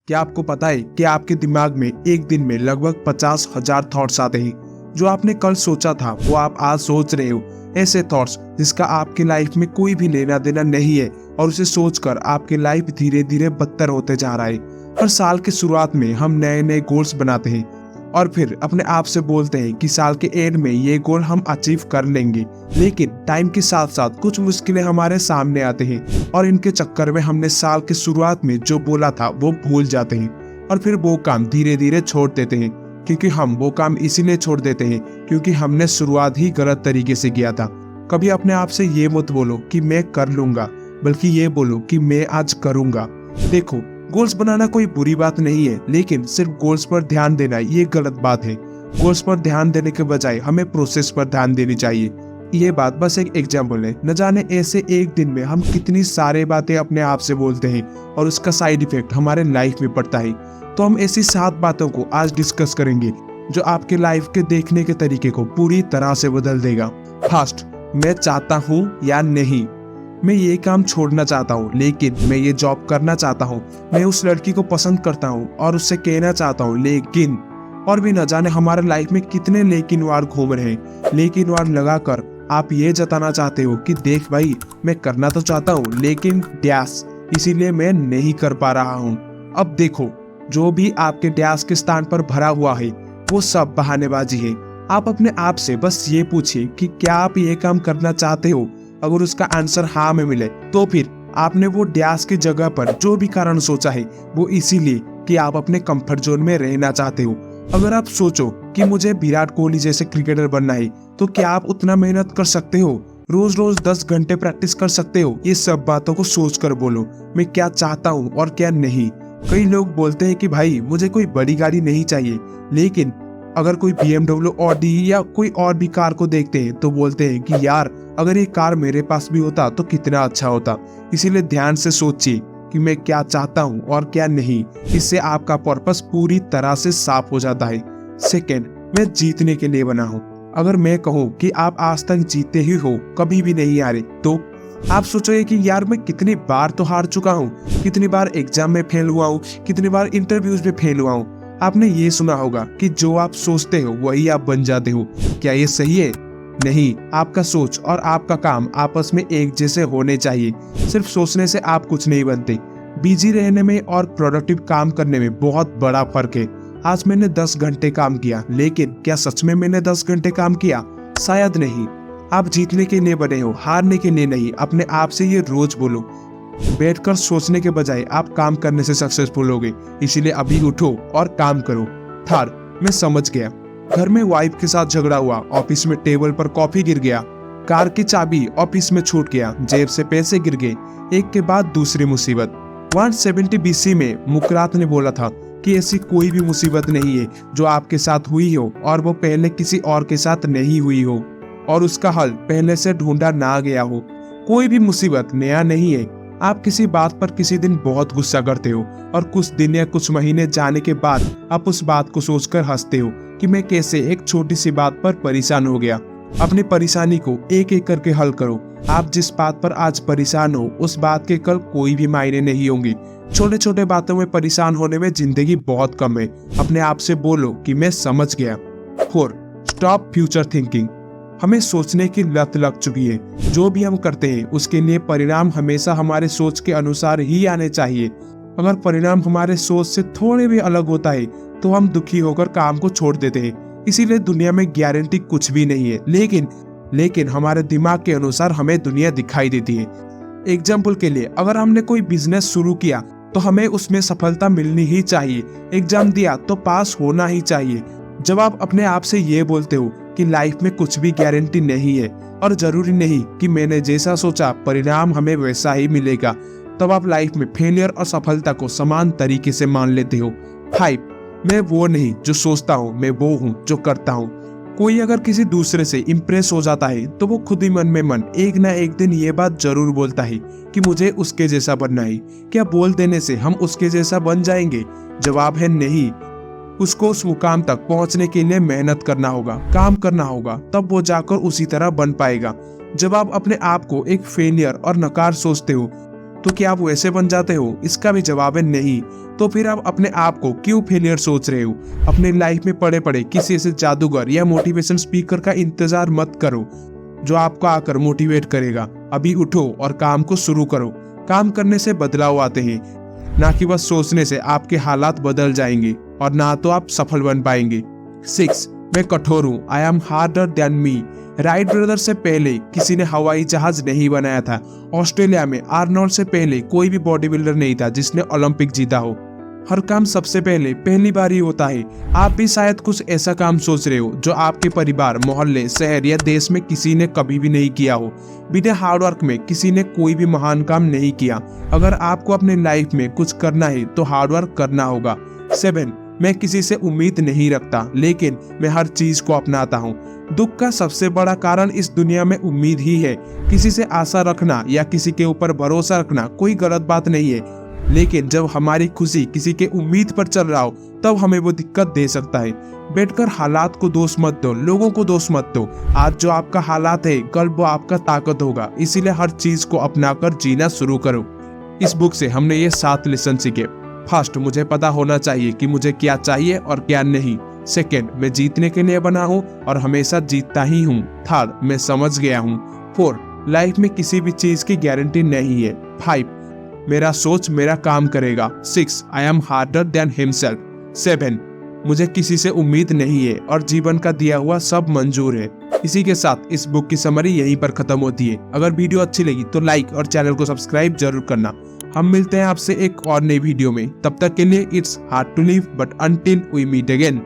क्या आपको पता है कि आपके दिमाग में एक दिन में लगभग 50,000 थॉट्स आते हैं। जो आपने कल सोचा था वो आप आज सोच रहे हो। ऐसे थॉट्स जिसका आपकी लाइफ में कोई भी लेना देना नहीं है और उसे सोचकर आपकी लाइफ धीरे धीरे बदतर होते जा रहा है। हर साल की शुरुआत में हम नए नए गोल्स बनाते हैं और फिर अपने आप से बोलते हैं कि साल के एंड में ये गोल हम अचीव कर लेंगे। लेकिन टाइम के साथ साथ कुछ मुश्किलें हमारे सामने आते हैं और इनके चक्कर में हमने साल की शुरुआत में जो बोला था वो भूल जाते हैं और फिर वो काम धीरे धीरे छोड़ देते हैं। क्योंकि हम वो काम इसीलिए छोड़ देते हैं क्योंकि हमने शुरुआत ही गलत तरीके से किया था। कभी अपने आप से ये मत बोलो कि मैं कर लूंगा, बल्कि ये बोलो कि मैं आज करूंगा। देखो, गोल्स बनाना कोई बुरी बात नहीं है, लेकिन सिर्फ गोल्स पर ध्यान देना ये गलत बात है। गोल्स पर ध्यान देने के बजाय हमें प्रोसेस पर ध्यान देनी चाहिए। ये बात बस एक एग्जाम्पल है। न जाने ऐसे एक दिन में हम कितनी सारे बातें अपने आप से बोलते हैं और उसका साइड इफेक्ट हमारे लाइफ में पड़ता है। तो हम ऐसी 7 बातों को आज डिस्कस करेंगे जो आपके लाइफ के देखने के तरीके को पूरी तरह से बदल देगा। फर्स्ट, मैं चाहता हूँ या नहीं। मैं ये काम छोड़ना चाहता हूँ, लेकिन मैं ये जॉब करना चाहता हूँ। मैं उस लड़की को पसंद करता हूँ और उससे कहना चाहता हूँ, लेकिन। और भी न जाने हमारे लाइफ में कितने लेकिन वार घूम रहे हैं। लेकिन वार लगाकर आप ये जताना चाहते हो कि देख भाई, मैं करना तो चाहता हूँ लेकिन डैश, इसीलिए मैं नहीं कर पा रहा हूँ। अब देखो, जो भी आपके डैश के स्थान पर भरा हुआ है वो सब बहानेबाजी है। आप अपने आप से बस ये पूछिए कि क्या आप ये काम करना चाहते हो। अगर उसका आंसर हाँ में मिले तो फिर आपने वो डैश की जगह पर जो भी कारण सोचा है वो इसीलिए कि आप अपने कंफर्ट जोन में रहना चाहते हो। अगर आप सोचो कि मुझे विराट कोहली जैसे क्रिकेटर बनना है, तो क्या आप उतना मेहनत कर सकते हो? रोज रोज 10 घंटे प्रैक्टिस कर सकते हो? ये सब बातों को सोच कर बोलो, मैं क्या चाहता हूँ और क्या नहीं। कई लोग बोलते हैं कि भाई मुझे कोई बड़ी गाड़ी नहीं चाहिए, लेकिन अगर कोई BMW, ऑडी या कोई और भी कार को देखते हैं तो बोलते हैं कि यार अगर ये कार मेरे पास भी होता तो कितना अच्छा होता। इसीलिए ध्यान से सोचिए कि मैं क्या चाहता हूँ और क्या नहीं। इससे आपका पर्पस पूरी तरह से साफ हो जाता है। सेकेंड, मैं जीतने के लिए बना हूँ। अगर मैं कहूँ कि आप आज तक जीते ही हो, कभी भी नहीं हारे, तो आप सोचोगे कि यार मैं कितनी बार तो हार चुका हूँ, कितनी बार एग्जाम में फेल हुआ हूँ, कितनी बार इंटरव्यूज में फेल हुआ हूँ। आपने ये सुना होगा कि जो आप सोचते हो वही आप बन जाते हो। क्या ये सही है? नहीं, आपका सोच और आपका काम आपस में एक जैसे होने चाहिए। सिर्फ सोचने से आप कुछ नहीं बनते। बिजी रहने में और प्रोडक्टिव काम करने में बहुत बड़ा फर्क है। आज मैंने 10 घंटे काम किया, लेकिन क्या सच में मैंने 10 घंटे काम किया? शायद नहीं। आप जीतने के लिए बने हो, हारने के लिए नहीं। अपने आप से ये रोज बोलो। बैठकर सोचने के बजाय आप काम करने से सक्सेसफुल होगे। इसीलिए अभी उठो और काम करो। थर्ड, मैं समझ गया। घर में वाइफ के साथ झगड़ा हुआ, ऑफिस में टेबल पर कॉफी गिर गया, कार की चाबी ऑफिस में छूट गया, जेब से पैसे गिर गए, एक के बाद दूसरी मुसीबत। 170 BC में मुकरात ने बोला था कि ऐसी कोई भी मुसीबत नहीं है जो आपके साथ हुई हो और वो पहले किसी और के साथ नहीं हुई हो और उसका हल पहले से ढूंढा ना गया हो। कोई भी मुसीबत नया नहीं है। आप किसी बात पर किसी दिन बहुत गुस्सा करते हो और कुछ दिन या कुछ महीने जाने के बाद आप उस बात को सोचकर हंसते हो कि मैं कैसे एक छोटी सी बात पर परेशान हो गया। अपनी परेशानी को एक एक करके हल करो। आप जिस बात पर आज परेशान हो उस बात के कल कोई भी मायने नहीं होंगे। छोटे छोटे बातों में परेशान होने में जिंदगी बहुत कम है। अपने आप से बोलो कि मैं समझ गया। 4, स्टॉप फ्यूचर थिंकिंग। हमें सोचने की लत लग चुकी है। जो भी हम करते हैं उसके लिए परिणाम हमेशा हमारे सोच के अनुसार ही आने चाहिए। अगर परिणाम हमारे सोच से थोड़े भी अलग होता है तो हम दुखी होकर काम को छोड़ देते हैं। इसीलिए दुनिया में गारंटी कुछ भी नहीं है, लेकिन हमारे दिमाग के अनुसार हमें दुनिया दिखाई देती है। एग्जाम्पल के लिए, अगर हमने कोई बिजनेस शुरू किया तो हमें उसमें सफलता मिलनी ही चाहिए। एग्जाम दिया तो पास होना ही चाहिए। जब आप अपने आप से ये बोलते हो कि लाइफ में कुछ भी गारंटी नहीं है और जरूरी नहीं कि मैंने जैसा सोचा परिणाम हमें वैसा ही मिलेगा, तब आप लाइफ में फेलियर और सफलता को समान तरीके से मान लेते हो। 5, मैं वो नहीं जो सोचता हूँ, मैं वो हूँ जो करता हूँ। कोई अगर किसी दूसरे से इम्प्रेस हो जाता है तो वो खुद ही मन में मन एक ना एक दिन ये बात जरूर बोलता है कि मुझे उसके जैसा बनना है। क्या बोल देने से हम उसके जैसा बन जाएंगे? जवाब है नहीं। उसको उस मुकाम तक पहुंचने के लिए मेहनत करना होगा, काम करना होगा, तब वो जाकर उसी तरह बन पाएगा। जब आप अपने आप को एक फेलियर और नकार सोचते हो तो क्या आप वैसे बन जाते हो? इसका भी जवाब है नहीं। तो फिर आप अपने आप को क्यों फेलियर सोच रहे हो? अपनी लाइफ में पड़े पड़े किसी ऐसे जादूगर या मोटिवेशन स्पीकर का इंतजार मत करो जो आपको आकर मोटिवेट करेगा। अभी उठो और काम को शुरू करो। काम करने से बदलाव आते हैं, ना कि बस सोचने से आपके हालात बदल जाएंगे और ना तो आप सफल बन पाएंगे। 6. मैं कठोर हूँ। I am harder than me. Right brother से पहले किसी ने हवाई जहाज नहीं बनाया था। ऑस्ट्रेलिया में आर्नोल्ड से पहले कोई भी बॉडी बिल्डर नहीं था जिसने ओलंपिक जीता हो। हर काम सबसे पहले पहली बार ही होता है। आप भी शायद कुछ ऐसा काम सोच रहे हो जो आपके परिवार, मोहल्ले, शहर या देश में किसी ने कभी भी नहीं किया हो। बिना हार्डवर्क में किसी ने कोई भी महान काम नहीं किया। अगर आपको अपने लाइफ में कुछ करना है तो हार्डवर्क करना होगा। 7. मैं किसी से उम्मीद नहीं रखता, लेकिन मैं हर चीज को अपनाता हूँ। दुख का सबसे बड़ा कारण इस दुनिया में उम्मीद ही है। किसी से आशा रखना या किसी के ऊपर भरोसा रखना कोई गलत बात नहीं है, लेकिन जब हमारी खुशी किसी के उम्मीद पर चल रहा हो तब हमें वो दिक्कत दे सकता है। बैठकर हालात को दोष मत दो, लोगों को दोष मत दो। आज जो आपका हालात है कल वो आपका ताकत होगा। इसीलिए हर चीज को अपनाकर जीना शुरू करो। इस बुक से हमने ये 7 लेसन सीखे। फर्स्ट, मुझे पता होना चाहिए कि मुझे क्या चाहिए और क्या नहीं। सेकेंड, मैं जीतने के लिए बना हूँ और हमेशा जीतता ही हूँ। थर्ड, मैं समझ गया हूँ। 4, लाइफ में किसी भी चीज की गारंटी नहीं है। 5, मेरा सोच मेरा काम करेगा। 6, I am harder than himself. 7, मुझे किसी से उम्मीद नहीं है और जीवन का दिया हुआ सब मंजूर है। इसी के साथ इस बुक की समरी यहीं पर खत्म होती है। अगर वीडियो अच्छी लगी तो लाइक और चैनल को सब्सक्राइब जरूर करना। हम मिलते हैं आपसे एक और नई वीडियो में। तब तक के लिए it's hard to live but until we meet again.